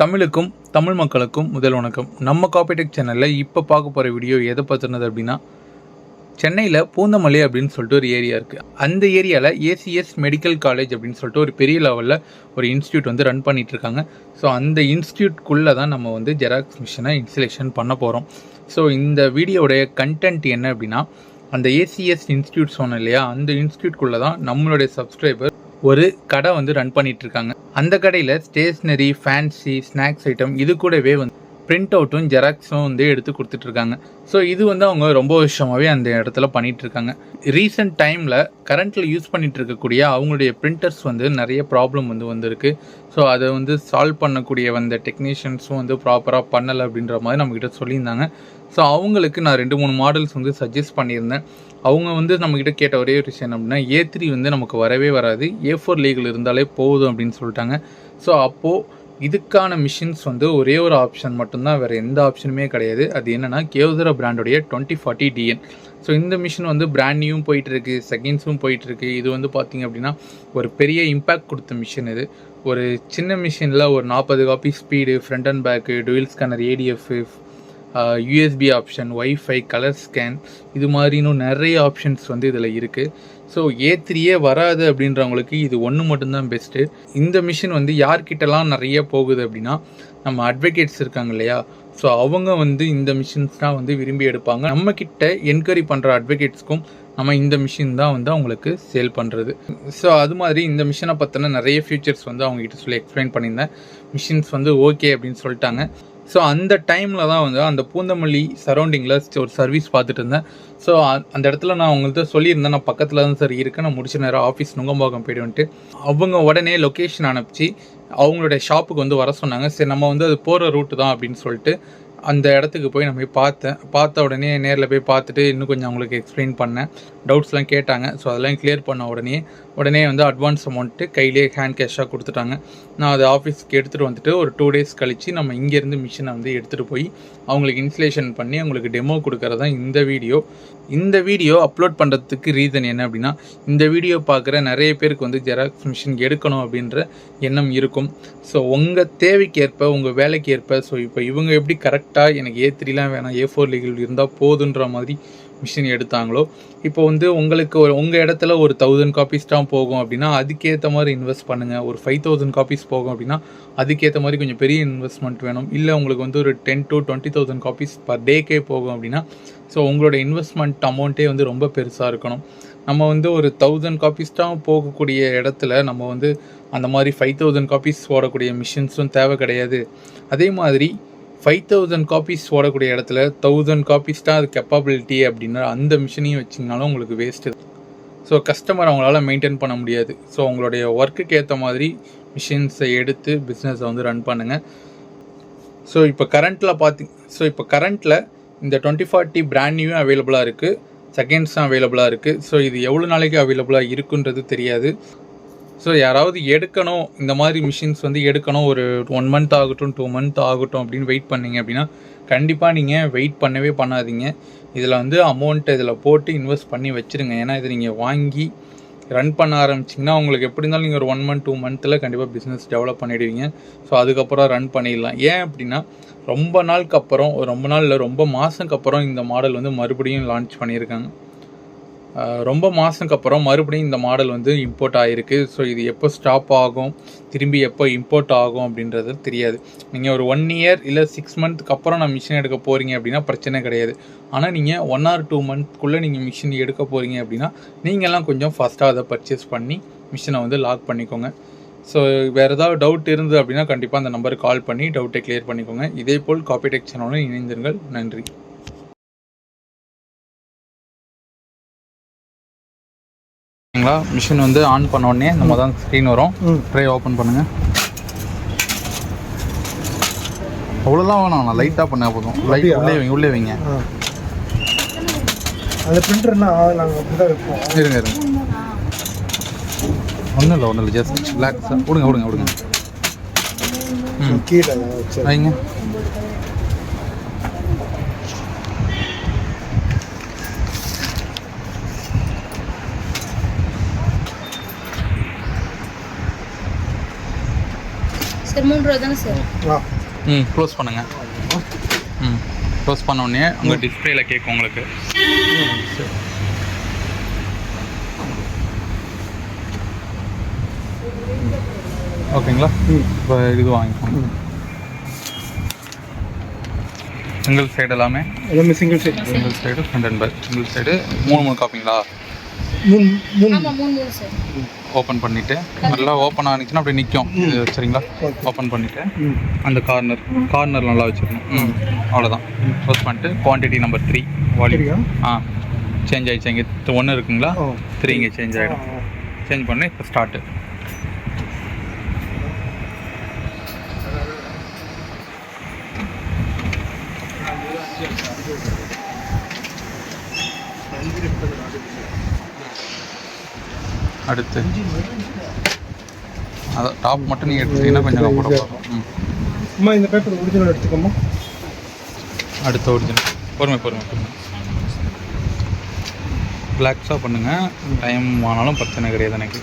தமிழுக்கும் தமிழ் மக்களுக்கும் முதல் வணக்கம். நம்ம காப்பிடெக் சேனலில் இப்போ பார்க்க போகிற வீடியோ எதை பற்றினது அப்படின்னா, சென்னையில் பூந்தமல்லி அப்படின்னு சொல்லிட்டு ஒரு ஏரியா இருக்குது. அந்த ஏரியாவில் ஏசிஎஸ் மெடிக்கல் காலேஜ் அப்படின்னு சொல்லிட்டு ஒரு பெரிய லெவலில் ஒரு இன்ஸ்டியூட் வந்து ரன் பண்ணிகிட்ருக்காங்க. ஸோ அந்த இன்ஸ்டியூட்குள்ளே தான் நம்ம வந்து ஜெராக்ஸ் மிஷினை இன்ஸ்டலேஷன் பண்ண போகிறோம். ஸோ இந்த வீடியோடைய கண்டென்ட் என்ன அப்படின்னா, அந்த ஏசிஎஸ் இன்ஸ்டியூட் சொன்னோம் இல்லையா, அந்த இன்ஸ்டியூட்குள்ளே தான் நம்மளுடைய சப்ஸ்கிரைபர் ஒரு கடை வந்து ரன் பண்ணிட்டு இருக்காங்க. அந்த கடையில் ஸ்டேஷ்னரி, ஃபேன்சி, ஸ்நாக்ஸ் ஐட்டம் இது கூடவே வந்து பிரிண்ட் அவுட்டும் ஜெராக்ஸும் வந்து எடுத்து கொடுத்துட்ருக்காங்க. ஸோ இது வந்து அவங்க ரொம்ப வருஷமாகவே அந்த இடத்துல பண்ணிகிட்ருக்காங்க. ரீசெண்ட் டைமில் கரண்ட்டில் யூஸ் பண்ணிகிட்டு இருக்கக்கூடிய அவங்களுடைய பிரிண்டர்ஸ் வந்து நிறைய ப்ராப்ளம் வந்து வந்திருக்கு. ஸோ அதை வந்து சால்வ் பண்ணக்கூடிய வந்த டெக்னீஷியன்ஸும் வந்து ப்ராப்பராக பண்ணலை அப்படின்ற மாதிரி நம்மக்கிட்ட சொல்லியிருந்தாங்க. ஸோ அவங்களுக்கு நான் 2-3 மாடல்ஸ் வந்து சஜஸ்ட் பண்ணியிருந்தேன். அவங்க வந்து நம்மக்கிட்ட கேட்ட ஒரே ஒரு விஷயம் அப்படின்னா, A3 வந்து நமக்கு வரவே வராது, A4 லீகல் இருந்தாலே போதும் அப்படின்னு சொல்லிட்டாங்க. ஸோ அப்போது இதுக்கான மிஷின்ஸ் வந்து ஒரே ஒரு ஆப்ஷன் மட்டும்தான், வேறு எந்த ஆப்ஷனுமே கிடையாது. அது என்னென்னா கியோசரா பிராண்டுடைய 2040 DN. ஸோ இந்த மிஷின் வந்து பிராண்ட் நியூவும் போயிட்டுருக்கு, செகண்ட்ஸும் போயிட்டுருக்கு. இது வந்து பார்த்திங்க அப்படின்னா ஒரு பெரிய இம்பேக்ட் கொடுத்த மிஷின். இது ஒரு சின்ன மிஷினில் ஒரு 40 copy speed, front and back, dual scanner, ADF, USB option, wifi, colour scan, இது மாதிரி இன்னும் நிறைய ஆப்ஷன்ஸ் வந்து இதில் இருக்குது. ஸோ A3 வராது அப்படின்றவங்களுக்கு இது ஒன்று மட்டும்தான் பெஸ்ட்டு. இந்த மிஷின் வந்து யார்கிட்டலாம் நிறைய போகுது அப்படின்னா, நம்ம அட்வொகேட்ஸ் இருக்காங்க இல்லையா, ஸோ அவங்க வந்து இந்த மிஷின்ஸ் தான் வந்து விரும்பி எடுப்பாங்க. நம்மக்கிட்ட என்கொயரி பண்ணுற அட்வொகேட்ஸ்க்கும் நம்ம இந்த மிஷின் தான் வந்து அவங்களுக்கு சேல் பண்ணுறது. ஸோ அது மாதிரி இந்த மிஷினை பற்றின நிறைய ஃபியூச்சர்ஸ் வந்து அவங்ககிட்ட சொல்லி எக்ஸ்பிளைன் பண்ணியிருந்தேன். மிஷின்ஸ் வந்து ஓகே அப்படின்னு சொல்லிட்டாங்க. ஸோ அந்த டைமில் தான் வந்து அந்த பூந்தமல்லி சரௌண்டிங்கில் ஒரு சர்வீஸ் பார்த்துட்டு இருந்தேன். ஸோ அந்த இடத்துல நான் அவங்கள்ட்ட சொல்லியிருந்தேன், நான் பக்கத்தில் தான் சார் இருக்கேன், நான் முடிச்ச நேரம் ஆஃபீஸ் நுங்கம்பாக்கம் போய்டுன்ட்டு அவங்க உடனே லொக்கேஷன் அனுப்பிச்சு அவங்களுடைய ஷாப்புக்கு வந்து வர சொன்னாங்க. சரி, நம்ம வந்து அது போகிற ரூட்டு தான் அப்படின்னு சொல்லிட்டு அந்த இடத்துக்கு போய் நான் போய் பார்த்த உடனே நேரில் போய் பார்த்துட்டு இன்னும் கொஞ்சம் அவங்களுக்கு எக்ஸ்பிளைன் பண்ணேன். டவுட்ஸ்லாம் கேட்டாங்க. ஸோ அதெல்லாம் கிளியர் பண்ண உடனே வந்து அட்வான்ஸ் அமௌண்ட்டு கையிலே ஹேண்ட் கேஷாக கொடுத்துட்டாங்க. நான் அதை ஆஃபீஸ்க்கு எடுத்துகிட்டு வந்துட்டு ஒரு 2 days கழித்து நம்ம இங்கேருந்து மிஷினை வந்து எடுத்துகிட்டு போய் அவங்களுக்கு இன்ஸ்டலேஷன் பண்ணி அவங்களுக்கு டெமோ கொடுக்கறது தான் இந்த வீடியோ. இந்த வீடியோ அப்லோட் பண்ணுறதுக்கு ரீசன் என்ன அப்படின்னா, இந்த வீடியோ பார்க்குற நிறைய பேருக்கு வந்து ஜெராக்ஸ் மிஷின் எடுக்கணும் அப்படின்ற எண்ணம் இருக்கும். ஸோ உங்கள் தேவைக்கு ஏற்ப, உங்கள் வேலைக்கு ஏற்ப, ஸோ இப்போ இவங்க எப்படி கரெக்டாக எனக்கு A3லாம் வேணாம், A4 லீகல் இருந்தால் போதுன்ற மாதிரி மிஷின் எடுத்தாங்களோ, இப்போ வந்து உங்களுக்கு உங்கள் இடத்துல ஒரு 1000 காப்பீஸ் தான் போகும் அப்படின்னா அதுக்கேற்ற மாதிரி இன்வெஸ்ட் பண்ணுங்கள். ஒரு 5000 காப்பீஸ் போகும் அப்படின்னா அதுக்கேற்ற மாதிரி கொஞ்சம் பெரிய இன்வெஸ்ட்மெண்ட் வேணும். இல்லை உங்களுக்கு வந்து ஒரு 10 to 20,000 காப்பீஸ் பர் டேக்கே போகும் அப்படின்னா, ஸோ உங்களோட இன்வெஸ்ட்மெண்ட் அமௌண்ட்டே வந்து ரொம்ப பெருசாக இருக்கணும். நம்ம வந்து ஒரு 1000 காப்பீஸ் தான் போகக்கூடிய இடத்துல நம்ம வந்து அந்த மாதிரி 5000 காப்பீஸ் ஓடக்கூடிய மிஷின்ஸும் தேவை கிடையாது. அதே மாதிரி 5000 காப்பீஸ் ஓடக்கூடிய இடத்துல 1000 காப்பீஸ் தான் அது கெப்பாபிலிட்டி அப்படின்னா அந்த மிஷினையும் வச்சிங்கனாலும் உங்களுக்கு வேஸ்ட்டு. ஸோ கஸ்டமர் அவங்களால மெயின்டைன் பண்ண முடியாது. ஸோ உங்களுடைய ஒர்க்குக்கு ஏற்ற மாதிரி மிஷின்ஸை எடுத்து பிஸ்னஸை வந்து ரன் பண்ணுங்கள். ஸோ இப்போ கரண்ட்டில் இந்த 2040 பிராண்ட் நியூவும் அவைலபிளாக இருக்குது, செகண்ட்ஸும் அவைலபிளாக இருக்குது. ஸோ இது எவ்வளோ நாளைக்கு அவைலபிளாக இருக்குன்றது தெரியாது. ஸோ யாராவது எடுக்கணும், இந்த மாதிரி மிஷின்ஸ் வந்து எடுக்கணும், ஒரு 1 month ஆகட்டும், 2 month ஆகட்டும் அப்படின்னு வெயிட் பண்ணிங்க அப்படின்னா கண்டிப்பாக நீங்கள் வெயிட் பண்ணவே பண்ணாதீங்க. இதில் வந்து அமௌண்ட்டை இதில் போட்டு இன்வெஸ்ட் பண்ணி வச்சுருங்க. ஏன்னா இது நீங்கள் வாங்கி ரன் பண்ண ஆரம்பிச்சிங்கன்னா உங்களுக்கு எப்படி இருந்தாலும் நீங்கள் ஒரு 1 month 2 monthல கண்டிப்பாக பிஸ்னஸ் டெவலப் பண்ணிவிடுவீங்க. ஸோ அதுக்கப்புறம் ரன் பண்ணிடலாம். ஏன் அப்படின்னா ரொம்ப மாதத்துக்கு அப்புறம் இந்த மாடல் வந்து மறுபடியும் லான்ச் பண்ணியிருக்காங்க. ரொம்ப மாதத்துக்கு அப்புறம் மறுபடியும் இந்த மாடல் வந்து இம்போர்ட் ஆகிருக்கு. ஸோ இது எப்போ ஸ்டாப் ஆகும், திரும்பி எப்போ இம்போர்ட் ஆகும் அப்படின்றது தெரியாது. நீங்கள் ஒரு 1 year இல்லை 6 monthக்கு அப்புறம் நான் மிஷின் எடுக்க போகிறீங்க அப்படின்னா பிரச்சனை கிடையாது. ஆனால் நீங்கள் 1 or 2 monthக்குள்ளே நீங்கள் மிஷின் எடுக்க போகிறீங்க அப்படின்னா நீங்கள்லாம் கொஞ்சம் ஃபாஸ்ட்டாக அதை பர்ச்சேஸ் பண்ணி மிஷினை வந்து லாக் பண்ணிக்கோங்க. ஸோ வேறு ஏதாவது டவுட் இருந்தது அப்படின்னா கண்டிப்பாக அந்த நம்பருக்கு கால் பண்ணி டவுட்டை கிளியர் பண்ணிக்கோங்க. இதேபோல் காப்பிடெக் சேனலுடன் இணைந்திருங்கள். நன்றி. மிஷின் வந்து ஆன் பண்ண உடனே நம்ம தான் ஸ்க்ரீன் வரும். ட்ரை ஓப்பன் பண்ணுங்கள். அவ்வளோலாம் வேணாம், நான் லைட்டாக பண்ணால் போதும். லைட் உள்ளே வைங்க. அந்த பிரிண்டர்னா நாங்கள் அப்படி தான் வைப்போம். இருங்க ஒன்றும் இல்லை ஜஸ்ட் ரிலாக்ஸ். விடுங்க கீழே வைங்க. சார் 3 ரூபா தானே சார்? ஆ க்ளோஸ் பண்ணுங்கள். க்ளோஸ் பண்ண உடனே உங்கள் டிஸ்பிளேல கேட்கும் உங்களுக்கு. சரி. ஓகேங்களா? இப்போ இது வாங்கிக்கோங்க. சிங்கிள் சைடு எல்லாமே single side front and back. Single side 3 காப்பிங்களா? ஆமாம் 3 சார். ஓப்பன் பண்ணிவிட்டு நல்லா ஓப்பன் ஆனிச்சுன்னா அப்படியே நிற்கும் இது. சரிங்களா? ஓப்பன் பண்ணிவிட்டு அந்த கார்னர் நல்லா வச்சுக்கணும். அவ்வளோதான். க்ளோஸ் பண்ணிட்டு குவான்டிட்டி நம்பர் 3 வால்யூம் சேஞ்ச் ஆகிடுச்சு. இங்கே 1 இருக்குங்களா? 3 இங்கே சேஞ்ச் ஆகிடும். சேஞ்ச் பண்ணி இப்போ ஸ்டார்ட்டு. அடுத்து அதான் டாப் மட்டும் நீங்கள் எடுத்துட்டீங்கன்னா கொஞ்சம் கம்ஃபர்டபுளாக. அம்மா இந்த பேப்பர் ஒரிஜினல் எடுத்துக்கோமா. அடுத்த ஒரிஜினல் பொறுமை ரிலாக்ஸாக பண்ணுங்கள். டைம் ஆனாலும் பிரச்சனை கிடையாது எனக்கு.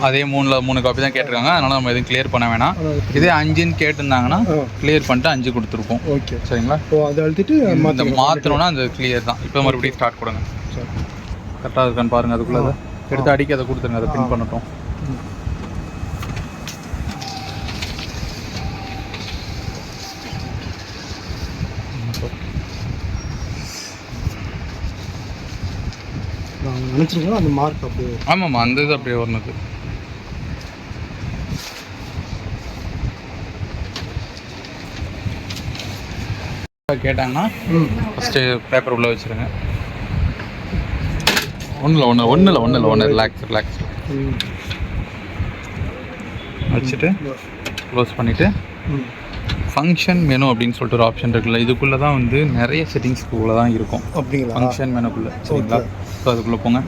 அதே 3 காப்பி தான் கேட்டிருக்காங்க. அதனால் நம்ம எதுவும் கிளியர் பண்ண வேணாம். இதே 5ன்னு கேட்டிருந்தாங்கன்னா கிளியர் பண்ணிட்டு 5 கொடுத்துருப்போம். ஓகே சரிங்களா? அதை அழுத்திட்டு இந்த மாற்றணும்னா அந்த கிளியர் தான். இப்போ மறுபடியும் ஸ்டார்ட் கொடுங்க. கரெக்டாக இருக்கான்னு பாருங்கள். அதுக்குள்ளே அதை எடுத்து அடிக்க அதை கொடுத்துருங்க. அதை பின் பண்ணட்டும். நினச்சிருக்கோம் அந்த மார்க் அப்படியே. ஆமாம்மா அந்த இது அப்படியே வரணுது. கேட்டாங்கன்னா ஃபஸ்ட்டு பேப்பர் உள்ளே வச்சுருங்க. ஒன்றும் இல்லை ரிலாக்ஸ் வச்சுட்டு க்ளோஸ் பண்ணிவிட்டு ஃபங்க்ஷன் மெனு அப்படின்னு சொல்லிட்டு ஒரு ஆப்ஷன் இருக்குல்ல, இதுக்குள்ளே தான் வந்து நிறைய செட்டிங்ஸ்க்குள்ளே தான் இருக்கும். அப்படிங்களா? ஃபங்க்ஷன் மெனுக்குள்ளே. சரிங்களா? ஸோ அதுக்குள்ளே போங்க.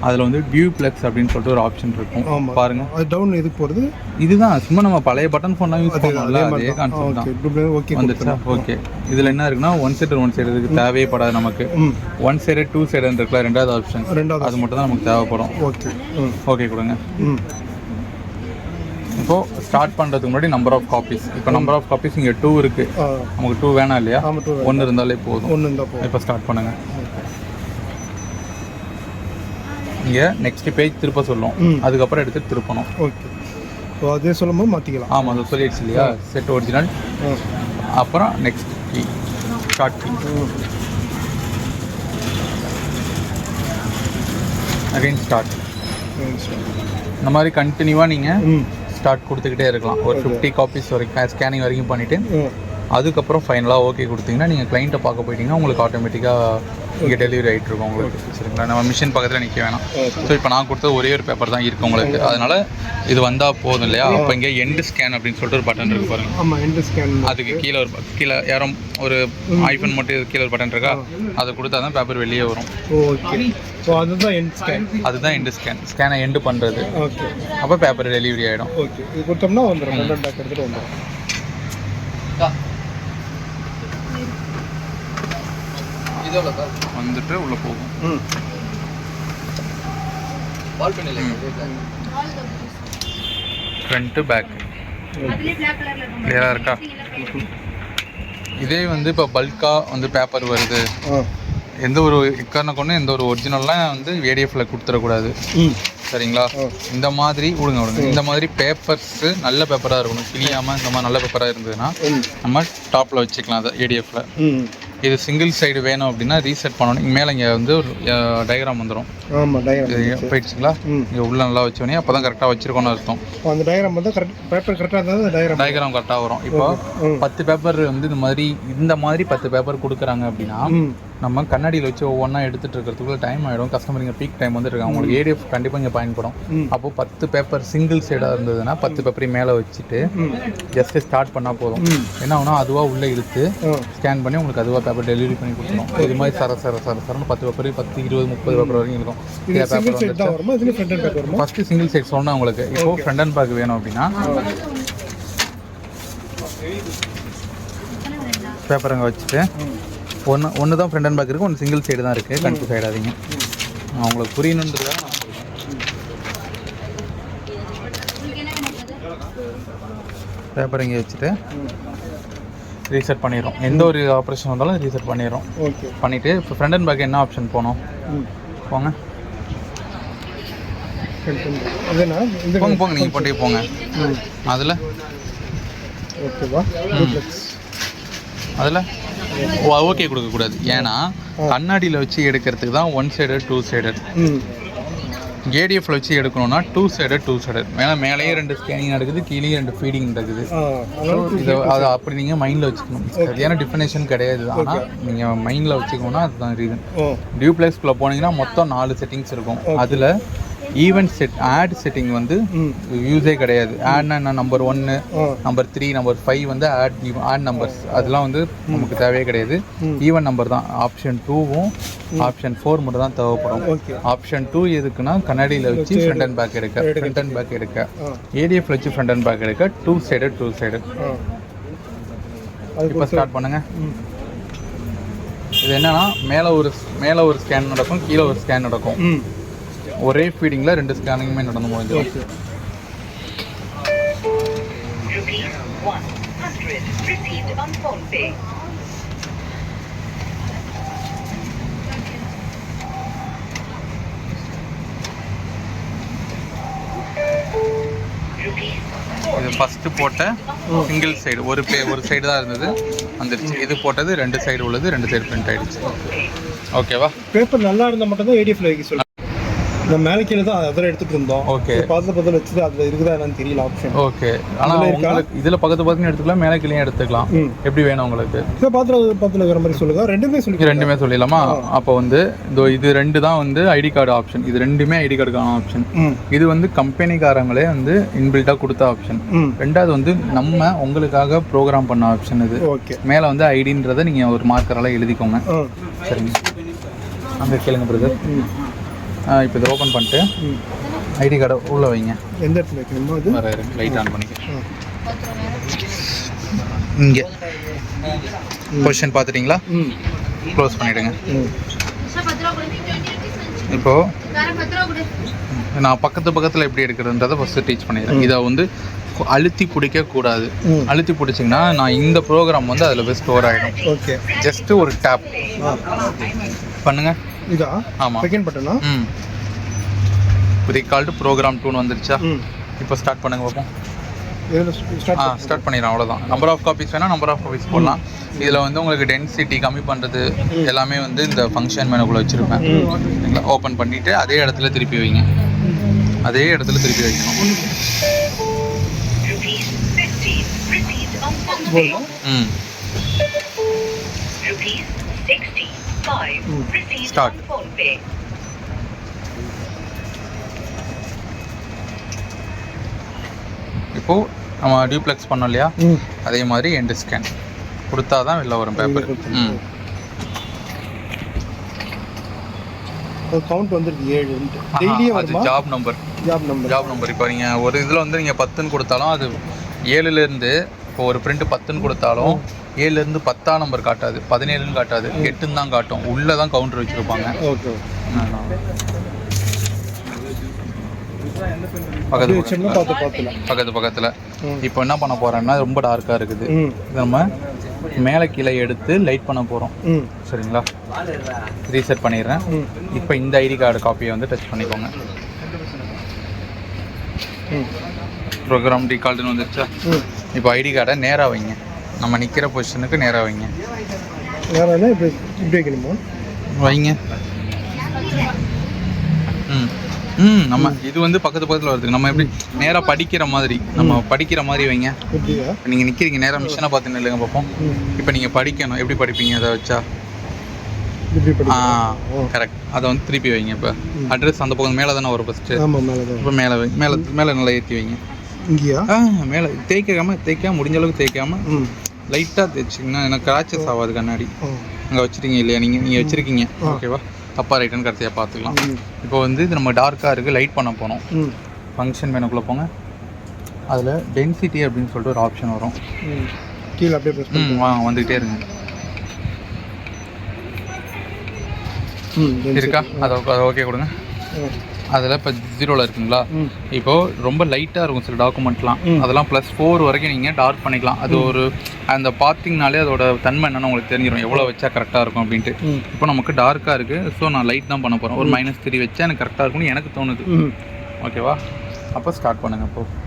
அதில் வந்து டியூப்ளெக்ஸ் அப்படின்னு சொல்லிட்டு ஒரு ஆப்ஷன் இருக்கும். பாருங்கள். அது டவுன் எதுக்கு போகிறது? இதுதான் சும்மா நம்ம பழைய பட்டன் ஃபோன்லாம் யூஸ் பண்ணோம்ல, அதே கான்செப்ட் தான். ஓகே வந்துச்சா? ஓகே. இதில் என்ன இருக்குன்னா ஒன் சைடு இதுக்கு தேவைப்படாது நமக்கு. 1 சைடு 2 சைடுன்னு இருக்குல்ல, ரெண்டாவது ஆப்ஷன். அது மட்டும் தான் நமக்கு தேவைப்படும். ஓகே கொடுங்க. இப்போது ஸ்டார்ட் பண்ணுறதுக்கு முன்னாடி நம்பர் ஆஃப் காப்பீஸ். இப்போ நம்பர் ஆஃப் காப்பீஸ் இங்கே 2 இருக்குது. நமக்கு 2 வேணாம் இல்லையா? 1 இருந்தாலே போதும். இப்போ ஸ்டார்ட் பண்ணுங்கள். இங்கே நெக்ஸ்ட் பேஜ் திருப்ப சொல்லும். அதுக்கப்புறம் எடுத்து திருப்பணும். ஓகே. ஸோ அதே சொல்லும்போது மாற்றிக்கலாம். ஆமாம், அது சொல்லிடுச்சு இல்லையா? Set original. அப்புறம் next key, start key, again start. இந்த மாதிரி கண்டினியூவாக நீங்கள் ஸ்டார்ட் கொடுத்துக்கிட்டே இருக்கலாம். ஒரு 50 காப்பீஸ் வரைக்கும் ஸ்கேனிங் வரைக்கும் பண்ணிவிட்டு அதுக்கப்புறம் ஃபைனலாக ஓகே கொடுத்தீங்கன்னா நீங்கள் கிளைண்ட்டை பார்க்க போயிட்டீங்கன்னா உங்களுக்கு ஆட்டோமேட்டிக்காக இங்கே டெலிவரி ஆகிட்டு இருக்கும் உங்களுக்கு. சரிங்களா? நம்ம மிஷின் பக்கத்தில் நிற்க வேணாம். ஸோ இப்போ நான் கொடுத்தது ஒரே ஒரு பேப்பர் தான் இருக்குது உங்களுக்கு. அதனால் இது வந்தால் போதும் இல்லையா? அப்போ இங்கே எண்டு ஸ்கேன் அப்படின்னு சொல்லிட்டு ஒரு பட்டன் இருக்குது பாருங்கள். ஆமாம், எண்டு ஸ்கேன். அதுக்கு கீழே யாரும் ஒரு ஐஃபோன் மட்டும் கீழே ஒரு பட்டன் இருக்கா, அதை கொடுத்தா தான் பேப்பர் வெளியே வரும். ஓகே. ஸோ அதுதான் எண்டு ஸ்கேன். அதுதான் எண்டு ஸ்கேனை எண்டு பண்ணுறது. ஓகே. அப்போ பேப்பர் டெலிவரி ஆகிடும். ஓகே. இது கொடுத்தோம்னா வந்துடும். கண்டென்ட் பேக் எடுத்துகிட்டு வந்துடும். வந்துட்டு உள்ளே போகும். ஃப்ரண்ட்டு பேக் கிளியராக இருக்கா? இதே வந்து இப்போ பல்காக வந்து பேப்பர் வருது, எந்த ஒரு எக்காரணம் கொண்டு எந்த ஒரு ஒரிஜினல்லாம் வந்து ஏடிஎஃப்ல கொடுத்துடக்கூடாது. சரிங்களா? இந்த மாதிரி விடுங்க. இந்த மாதிரி பேப்பர்ஸு நல்ல பேப்பராக இருக்கணும், கிளியாமல் இந்த மாதிரி நல்ல பேப்பராக இருந்ததுன்னா நம்ம டாப்பில் வச்சுக்கலாம் அதை ஏடிஎஃப்ல. இது சிங்கிள் சைடு வேணும் அப்படின்னா ரீசெட் பண்ணணும். இங்கே மேலே இங்கே வந்து ஒரு டயக்ராம் வந்துடும். ஆமாம், டயக்ராம் போயிடுச்சுங்களா? இங்கே உள்ள நல்லா வச்சோடனே அப்போ தான் கரெக்டாக வச்சுருக்கோன்னு அர்த்தம். அந்த டயக்ராம் வந்து கரெக்ட் பேப்பர் கரெக்டாக இருந்தால் டயக்ராம் கரெக்டாக வரும். இப்போ 10 பேப்பர் வந்து இந்த மாதிரி 10 பேப்பர் கொடுக்குறாங்க அப்படின்னா நம்ம கண்ணாடியில் வச்சு ஒவ்வொன்றா எடுத்துகிட்டு இருக்கிறதுக்குள்ள டைம் ஆகிடும். கஸ்டமர் இங்கே பீக் டைம் வந்துருக்காங்க. உங்களுக்கு ஏடிஎஃப் கண்டிப்பாக இங்கே பயன்படும். அப்போது 10 பேப்பர் சிங்கிள் சைடாக இருந்ததுன்னா 10 பேப்பரையும் மேலே வச்சுட்டு ஜஸ்ட்டு ஸ்டார்ட் பண்ணால் போதும். என்ன ஆகுனா அதுவாக உள்ளே இழுத்து ஸ்கேன் பண்ணி உங்களுக்கு அதுவாக பேப்பர் டெலிவரி பண்ணி கொடுத்துரும். இது மாதிரி சரன்னு 10 பேப்பர் 10, 20, 30 பேப்பர் வரைக்கும் இருக்கும். ஃபஸ்ட்டு சிங்கிள் சைட் சொன்னால் உங்களுக்கு. இப்போது ஃப்ரண்ட் அண்ட் பேக் வேணும் அப்படின்னா பேப்பர் அங்கே வச்சுட்டு ஒன்று தான் ஃப்ரண்ட் அண்ட் பேக் இருக்குது, ஒன்று சிங்கிள் சைடு தான் இருக்குது. கன்ஃபியூஸ் ஆகிடாதீங்க. நான் உங்களுக்கு புரியணுன்றதுக்காக நான் சொல்கிறேன். பேப்பர் இங்கே வச்சுட்டு ம் ரீசெட் பண்ணிடுறோம். எந்த ஒரு ஆப்ரேஷன் வந்தாலும் ரீசெட் பண்ணிடுறோம். ஓகே பண்ணிவிட்டு இப்போ ஃப்ரண்ட் அண்ட் பேக் என்ன ஆப்ஷன் போகணும் ம் போங்க இதுனா இந்த போங்க போங்க நீங்கள் போட்டே போங்க. ம் அதில் ஓகேவா டூப்ளெக்ஸ் அதில் ஓகே கொடுக்கக்கூடாது. ஏன்னா கண்ணாடியில் வச்சு எடுக்கிறதுக்கு தான் 1 சைடட் 2 சைடட். ம் ஏடிஎஃப்ல வச்சு எடுக்கணும்னா 2 சைடட். மேலேயே 2 ஸ்கேனிங் நடக்குது, கீழே 2 ஃபீடிங் நடக்குது. இதை அதை அப்படி நீங்கள் மைண்டில் வச்சுக்கணும். சரியான டிஃபினேஷன் கிடையாது, ஆனால் நீங்கள் மைண்டில் வச்சுக்கணும்னா அதுதான் ரீசன். டியூப்ளெக்ஸ்குள்ளே போனீங்கன்னா மொத்தம் 4 செட்டிங்ஸ் இருக்கும். அதில் ஈவெண்ட் ஆட் செட்டிங் வந்து யூஸே கிடையாது. ஆட்னா என்ன, நம்பர் 1, நம்பர் 3, நம்பர் 5 வந்து ஆட் நம்பர்ஸ். அதெல்லாம் வந்து நமக்கு தேவையே கிடையாது. ஈவெண்ட் நம்பர் தான். ஆப்ஷன் 2வும் ஆப்ஷன் 4 மட்டும் தான் தேவைப்படும். ஆப்ஷன் 2 எதுக்குன்னா கண்ணாடியில் வச்சு ஃப்ரண்ட் அண்ட் பேக் எடுக்க, ஏடிஎஃப்ல வச்சு ஃப்ரண்ட் அண்ட் பேக் எடுக்க 2 சைடட். இப்போ ஸ்டார்ட் பண்ணுங்க. இது என்னன்னா மேலே ஒரு ஸ்கேன் நடக்கும், கீழே ஒரு ஸ்கேன் நடக்கும். ஒரே ஃபீடிங்கில் 2 ஸ்கேனிங்குமே நடந்து முடிஞ்சிடும். இது ஃபஸ்ட்டு போட்ட சிங்கிள் சைடு ஒரு சைடு தான் இருந்தது, வந்துருச்சு. இது போட்டது 2 சைடு உள்ளது, 2 சைடு பிரிண்ட் ஆகிடுச்சு. ஓகேவா? பேப்பர் நல்லா இருந்தால் மட்டும் தான் ஏடிஎஃப்ல வைக்க சொல்லி நம்ம மேலே கீழே தான் அதெல்லாம் எடுத்துகிட்டு இருந்தோம். ஓகே, பக்கத்தில் வச்சுட்டு அதில் இருக்குதா என்னன்னு தெரியல ஆப்ஷன். ஓகே, ஆனால் உங்களுக்கு இதில் பக்கத்து எடுத்துக்கலாம், மேலே கீழே எடுத்துக்கலாம். எப்படி வேணும் உங்களுக்கு? இப்போ பக்கத்தில் இருக்கிற மாதிரி சொல்லுங்க. ரெண்டுமே சொல்லிடலாமா? அப்போ வந்து இது 2 தான் வந்து ஐடி கார்டு ஆப்ஷன். இது 2மே ஐடி கார்டுக்கான ஆப்ஷன். இது வந்து கம்பெனிக்காரங்களே வந்து இன்பில்ட்டாக கொடுத்த ஆப்ஷன். ரெண்டாவது வந்து நம்ம உங்களுக்காக ப்ரோக்ராம் பண்ண ஆப்ஷன். இது ஓகே. மேலே வந்து ஐடின்றதை நீங்கள் ஒரு மார்க்கரால் எழுதிக்கோங்க. சரிங்க, அங்கே கேளுங்க பிரதர். இப்போ இதை ஓப்பன் பண்ணிட்டு ஐடி கார்டை உள்ளே வைங்க. எந்த இடத்துல வைக்கணுமோ அது வர லைட் ஆன் பண்ணிக்க. இங்கே பொசிஷன் பார்த்துட்டிங்களா? க்ளோஸ் பண்ணிவிடுங்க. இப்போது நான் பக்கத்தில் எப்படி எடுக்கிறதுன்றதை ஃபஸ்ட்டு டீச் பண்ணிடுறேன். இதை வந்து அழுத்தி பிடிக்கக்கூடாது. அழுத்தி பிடிச்சிங்கன்னா நான் இந்த ப்ரோக்ராம் வந்து அதில் போய் ஸ்டோர் ஆகிடும். ஓகே. ஜஸ்ட்டு ஒரு டேப் பண்ணுங்கள். இதா? ஆமாம், செகண்ட் பட்டனா? ரீகால்டு ப்ரோக்ராம் 2 வந்துருச்சா? இப்போ ஸ்டார்ட் பண்ணுங்க பார்ப்போம். ஸ்டார்ட் பண்ணிடலாம், அவ்வளோதான். நம்பர் ஆஃப் காப்பீஸ் வேணால் நம்பர் ஆஃப் காப்பீஸ் போடலாம். இதில் வந்து உங்களுக்கு டென்சிட்டி கம்மி பண்ணுறது எல்லாமே வந்து இந்த ஃபங்க்ஷன் மெனுக்குள்ளே வச்சுருப்பேன். சரிங்களா? ஓப்பன் பண்ணிவிட்டு அதே இடத்துல திருப்பி வைங்க. வைக்கணும். ஸ்டார்ட். இப்போது நம்ம டியூப்ளெக்ஸ் பண்ணோம் இல்லையா, அதே மாதிரி எண்டு ஸ்கேன் கொடுத்தா தான் வெளில வரும் பேப்பர். கவுண்ட் வந்துருக்கு 7. டெய்லியே வருமா? Job number. இப்போ நீங்கள் ஒரு இதில் வந்து நீங்கள் 10ன்னு கொடுத்தாலும் அது 7லேருந்து, இப்போ ஒரு பிரிண்ட் 10ன்னு கொடுத்தாலும் 7லேருந்து 10ஆம் நம்பர் காட்டாது, 17ன்னு காட்டாது, 8ன்னு தான் காட்டும். உள்ளே தான் கவுண்டர் வச்சுருப்பாங்க. ஓகே. பக்கத்தில் இப்போ என்ன பண்ண போகிறேன்னா, ரொம்ப டார்க்காக இருக்குது. இது நம்ம மேலே கீழே எடுத்து லைட் பண்ண போகிறோம். சரிங்களா? ரீசெட் பண்ணிடுறேன். இப்போ இந்த ஐடி கார்டு காப்பியை வந்து டச் பண்ணிக்கோங்க. ப்ரோக்ராம் ரீகால்டுன்னு வந்துருச்சா? இப்போ ஐடி கார்டை நேராக வைங்க. நம்ம நிற்கிற பொசிஷனுக்கு நேராக வைங்க. வைங்க. நம்ம இது வந்து பக்கத்தில் வருது. நம்ம எப்படி நேராக படிக்கிற மாதிரி வைங்க. நீங்கள் நிற்கிறீங்க நேராக மிஷினை பார்த்து நில்லுங்க பார்ப்போம். இப்போ நீங்கள் படிக்கணும், எப்படி படிப்பீங்க? அதை வச்சா கரெக்ட். அதை வந்து திருப்பி வைங்க. இப்போ அட்ரஸ் அந்த பக்கம் மேலே தானே வரும் ஃபஸ்ட்டு. இப்போ மேலே நல்லா ஏற்றி வைங்க. மேலே தேய்க்காம முடிஞ்ச அளவுக்கு தேய்க்காம லைட்டாக தேய்ச்சிங்கன்னா எனக்கு கிராச்சஸ் ஆகாது கண்ணாடி. அங்கே வச்சுருக்கீங்க இல்லையா, நீங்கள் வச்சுருக்கீங்க. ஓகேவா? தப்பாக ரைட்டுன்னு கடைசியாக பார்த்துக்கலாம். இப்போ வந்து இது நம்ம டார்க்காக இருக்குது, லைட் பண்ண போனோம். ஃபங்க்ஷன் மெனுக்குள்ளே போங்க. அதில் டென்சிட்டி அப்படின்னு சொல்லிட்டு ஒரு ஆப்ஷன் வரும். கீழே அப்படியே வந்துக்கிட்டே இருங்க. இருக்கா? அதை ஓகே கொடுங்க. அதில் இப்போ 0ல் இருக்குங்களா, இப்போது ரொம்ப லைட்டாக இருக்கும் சில டாக்குமெண்ட்லாம், அதெல்லாம் +4 வரைக்கும் நீங்கள் டார்க் பண்ணிக்கலாம். அது ஒரு அந்த பார்த்திங்கனாலே அதோட தன்மை என்னென்னு உங்களுக்கு தெரிஞ்சிடும், எவ்வளோ வச்சா கரெக்டாக இருக்கும் அப்படின்ட்டு. இப்போ நமக்கு டார்க்காக இருக்குது, ஸோ நான் லைட் தான் பண்ண போகிறேன். ஒரு -3 வச்சா எனக்கு கரெக்டாக இருக்கும்னு எனக்கு தோணுது. ஓகேவா? அப்போ ஸ்டார்ட் பண்ணுங்கள். அப்போது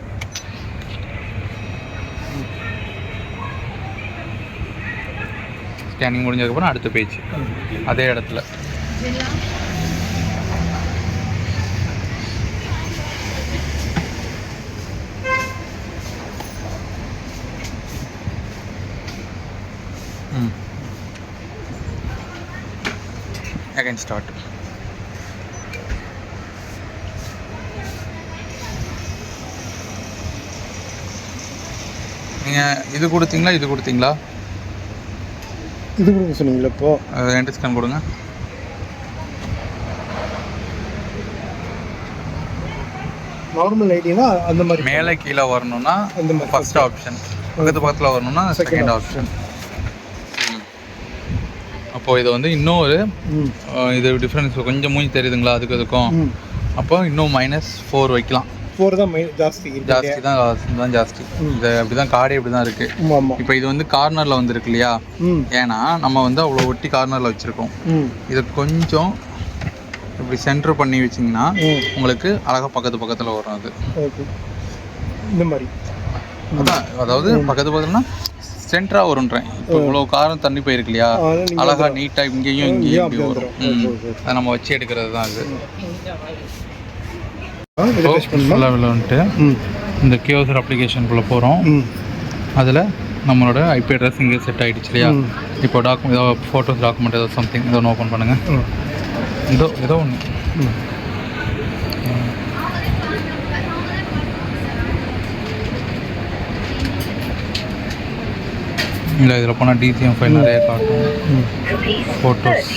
ஸ்கேனிங் முடிஞ்சதுக்கப்புறம் அடுத்த பேஜ் அதே இடத்துல. Again start. நீங்கள் இது கொடுத்தீங்களா இது கொடுத்தீங்களா? இது கொடுக்க சொன்னீங்களா? இப்போ என்ட்ரி ஸ்கேன் கொடுங்க. நார்மல் ஐடினா அந்த மாதிரி மேலே கீழே வரணும்னா அந்த மாதிரி ஃபர்ஸ்ட் ஆப்ஷன், பக்கத்தில் வரணும்னா செகண்ட் ஆப்ஷன். அப்போது இது வந்து இன்னொரு இது டிஃப்ரென்ஸ் கொஞ்சம் மூஞ்சி தெரியுதுங்களா அதுக்கும். அப்போ இன்னும் -4 வைக்கலாம். 4 தான் ஜாஸ்தி தான் ஜாஸ்தி. இது அப்படி தான் கார்டே இப்படி தான் இருக்குது. இப்போ இது வந்து கார்னரில் வந்துருக்கு இல்லையா, ஏன்னா நம்ம வந்து அவ்வளோ ஒட்டி கார்னரில் வச்சுருக்கோம். இதை கொஞ்சம் இப்படி சென்டர் பண்ணி வச்சிங்கன்னா உங்களுக்கு அழகாக பக்கத்தில் வரும். அது இந்த மாதிரி அதான், அதாவது பக்கத்துலனா சென்டராக வரும்ன்றேன். இப்போ இவ்வளோ காரம் தண்ணி போயிருக்கு இல்லையா, அழகாக நீட்டாக இங்கேயும் இப்படி வரும். அதை நம்ம வச்சு எடுக்கிறது தான் அது. வந்துட்டு இந்த கியோசர் அப்ளிகேஷனுக்குள்ளே போகிறோம். அதில் நம்மளோட ஐபி அட்ரஸ் இங்கே செட் ஆகிடுச்சு இல்லையா. இப்போ ஏதோ ஃபோட்டோஸ் டாக்குமெண்ட் ஏதோ சம்திங் ஏதோ ஓப்பன் பண்ணுங்கள். ஏதோ ஒன்று இல்லை, இதில் போனால் டிசிஎம் ஃபைல் நிறைய காட்டும். ஃபோட்டோஸ்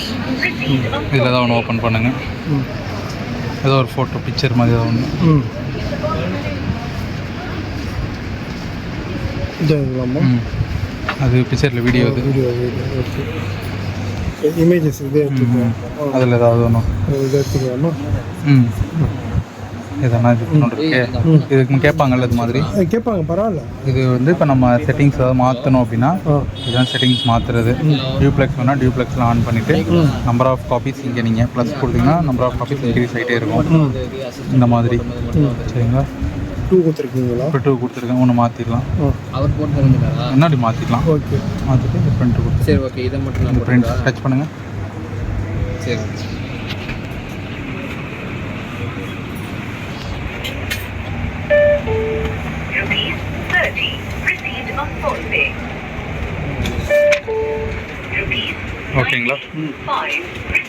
இதில் ஏதோ ஒன்று ஓப்பன் பண்ணுங்கள். ஏதோ ஒரு ஃபோட்டோ பிக்சர் மாதிரி ஏதோ ஒன்று. அது பிக்சரில் வீடியோ இமேஜஸ் இது அதில் ஏதாவது ஒன்று எடுத்துக்கலாமா? எதனா இதுக்கு கேட்பாங்கல்ல, இது மாதிரி கேட்பாங்க. பரவாயில்ல. இது வந்து இப்போ நம்ம செட்டிங்ஸ் ஏதாவது மாற்றணும் அப்படின்னா இதுதான் செட்டிங்ஸ் மாற்றுறது. டியூப்ளெக்ஸ் வேணால் டியூப்ளெக்ஸில் ஆன் பண்ணிவிட்டு நம்பர் ஆஃப் காப்பீஸ் இங்கே நீங்கள் ப்ளஸ் கொடுத்தீங்கன்னா நம்பர் ஆஃப் காப்பீஸ் இன்க்ரீஸ் ஆகிட்டே இருக்கும். இந்த மாதிரி சரிங்களா? 2 கொடுத்துருக்கீங்களா? இப்போ 2 கொடுத்துருக்கேன். ஒன்று மாற்றிடலாம். அவர் போட்டு முன்னாடி மாற்றிடலாம். ஓகே, மாற்றிட்டு இந்த பிரிண்ட் கொடுத்து. சரி, ஓகே. இதை மட்டும் இந்த பிரிண்ட் டச் பண்ணுங்கள். சரி. ஓகேங்களா?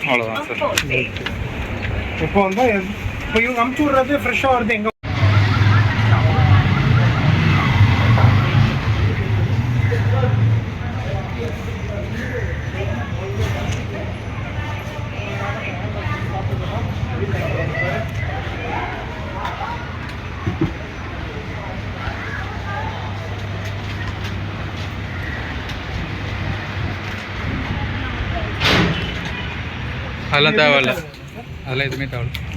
அவ்வளோதான் சார். இப்போ வந்து இப்போ இவங்க அமுச்சு விட்றது ஃப்ரெஷ்ஷாக வருது. எங்கே அதெல்லாம் தேவையில்லை, அதெல்லாம் எதுவுமே தேவையில்லை.